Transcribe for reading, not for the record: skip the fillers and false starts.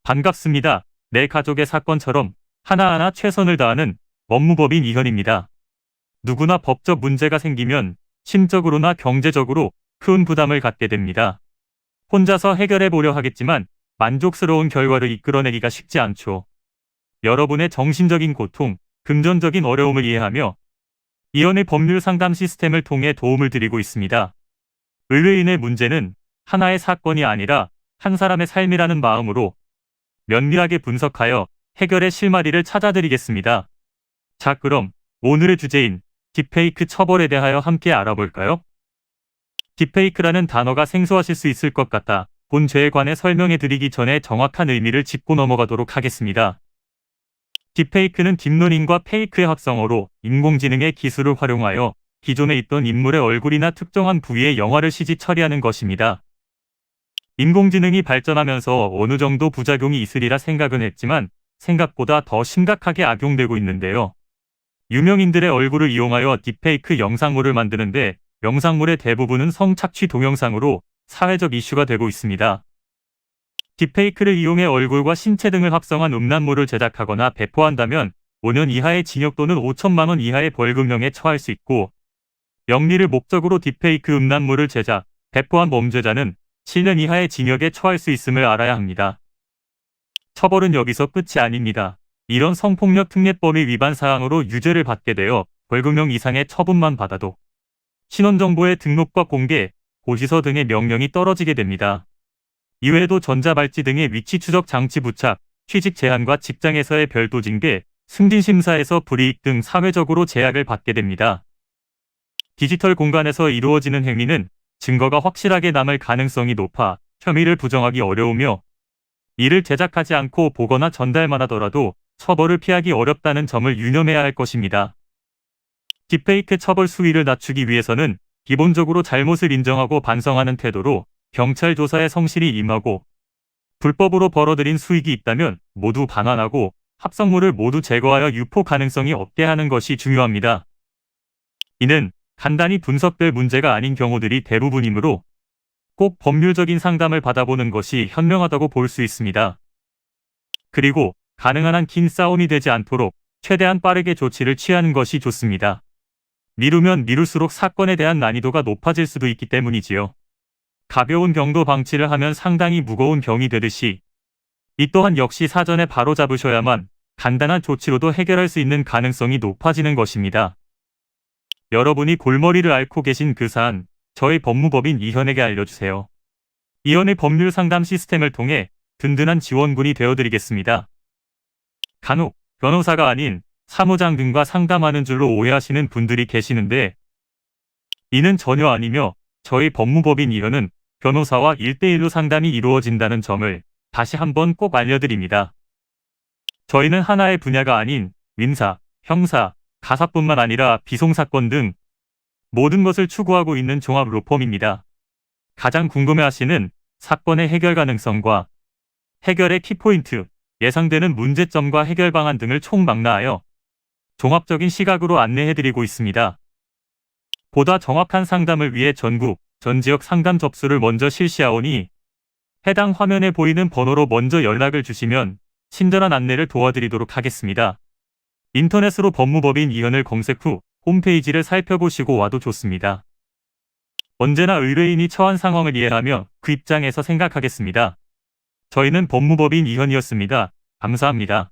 반갑습니다. 내 가족의 사건처럼 하나하나 최선을 다하는 법무법인 이현입니다. 누구나 법적 문제가 생기면 심적으로나 경제적으로 큰 부담을 갖게 됩니다. 혼자서 해결해 보려 하겠지만 만족스러운 결과를 이끌어내기가 쉽지 않죠. 여러분의 정신적인 고통, 금전적인 어려움을 이해하며 이현의 법률 상담 시스템을 통해 도움을 드리고 있습니다. 의뢰인의 문제는 하나의 사건이 아니라 한 사람의 삶이라는 마음으로 면밀하게 분석하여 해결의 실마리를 찾아드리겠습니다. 자, 그럼 오늘의 주제인 딥페이크 처벌에 대하여 함께 알아볼까요? 딥페이크라는 단어가 생소하실 수 있을 것 같아 본 죄에 관해 설명해 드리기 전에 정확한 의미를 짚고 넘어가도록 하겠습니다. 딥페이크는 딥러닝과 페이크의 합성어로 인공지능의 기술을 활용하여 기존에 있던 인물의 얼굴이나 특정한 부위의 영화를 CG 처리하는 것입니다. 인공지능이 발전하면서 어느 정도 부작용이 있으리라 생각은 했지만 생각보다 더 심각하게 악용되고 있는데요. 유명인들의 얼굴을 이용하여 딥페이크 영상물을 만드는데 영상물의 대부분은 성착취 동영상으로 사회적 이슈가 되고 있습니다. 딥페이크를 이용해 얼굴과 신체 등을 합성한 음란물을 제작하거나 배포한다면 5년 이하의 징역 또는 5천만 원 이하의 벌금형에 처할 수 있고, 영리를 목적으로 딥페이크 음란물을 제작, 배포한 범죄자는 7년 이하의 징역에 처할 수 있음을 알아야 합니다. 처벌은 여기서 끝이 아닙니다. 이런 성폭력 특례법의 위반 사항으로 유죄를 받게 되어 벌금형 이상의 처분만 받아도 신원정보의 등록과 공개, 고지서 등의 명령이 떨어지게 됩니다. 이외에도 전자발찌 등의 위치 추적 장치 부착, 취직 제한과 직장에서의 별도 징계, 승진심사에서 불이익 등 사회적으로 제약을 받게 됩니다. 디지털 공간에서 이루어지는 행위는 증거가 확실하게 남을 가능성이 높아 혐의를 부정하기 어려우며, 이를 제작하지 않고 보거나 전달만 하더라도 처벌을 피하기 어렵다는 점을 유념해야 할 것입니다. 딥페이크 처벌 수위를 낮추기 위해서는 기본적으로 잘못을 인정하고 반성하는 태도로 경찰 조사에 성실히 임하고, 불법으로 벌어들인 수익이 있다면 모두 반환하고 합성물을 모두 제거하여 유포 가능성이 없게 하는 것이 중요합니다. 이는 간단히 분석될 문제가 아닌 경우들이 대부분이므로 꼭 법률적인 상담을 받아보는 것이 현명하다고 볼 수 있습니다. 그리고 가능한 한 긴 싸움이 되지 않도록 최대한 빠르게 조치를 취하는 것이 좋습니다. 미루면 미룰수록 사건에 대한 난이도가 높아질 수도 있기 때문이지요. 가벼운 병도 방치를 하면 상당히 무거운 병이 되듯이 이 또한 역시 사전에 바로 잡으셔야만 간단한 조치로도 해결할 수 있는 가능성이 높아지는 것입니다. 여러분이 골머리를 앓고 계신 그 사안, 저희 법무법인 이현에게 알려주세요. 이현의 법률 상담 시스템을 통해 든든한 지원군이 되어드리겠습니다. 간혹 변호사가 아닌 사무장 등과 상담하는 줄로 오해하시는 분들이 계시는데, 이는 전혀 아니며 저희 법무법인 이현은 변호사와 1대1로 상담이 이루어진다는 점을 다시 한번 꼭 알려드립니다. 저희는 하나의 분야가 아닌 민사, 형사, 가사뿐만 아니라 비송사건 등 모든 것을 추구하고 있는 종합 로펌입니다. 가장 궁금해하시는 사건의 해결 가능성과 해결의 키포인트, 예상되는 문제점과 해결 방안 등을 총망라하여 종합적인 시각으로 안내해드리고 있습니다. 보다 정확한 상담을 위해 전국, 전 지역 상담 접수를 먼저 실시하오니 해당 화면에 보이는 번호로 먼저 연락을 주시면 친절한 안내를 도와드리도록 하겠습니다. 인터넷으로 법무법인 이현을 검색 후 홈페이지를 살펴보시고 와도 좋습니다. 언제나 의뢰인이 처한 상황을 이해하며 그 입장에서 생각하겠습니다. 저희는 법무법인 이현이었습니다. 감사합니다.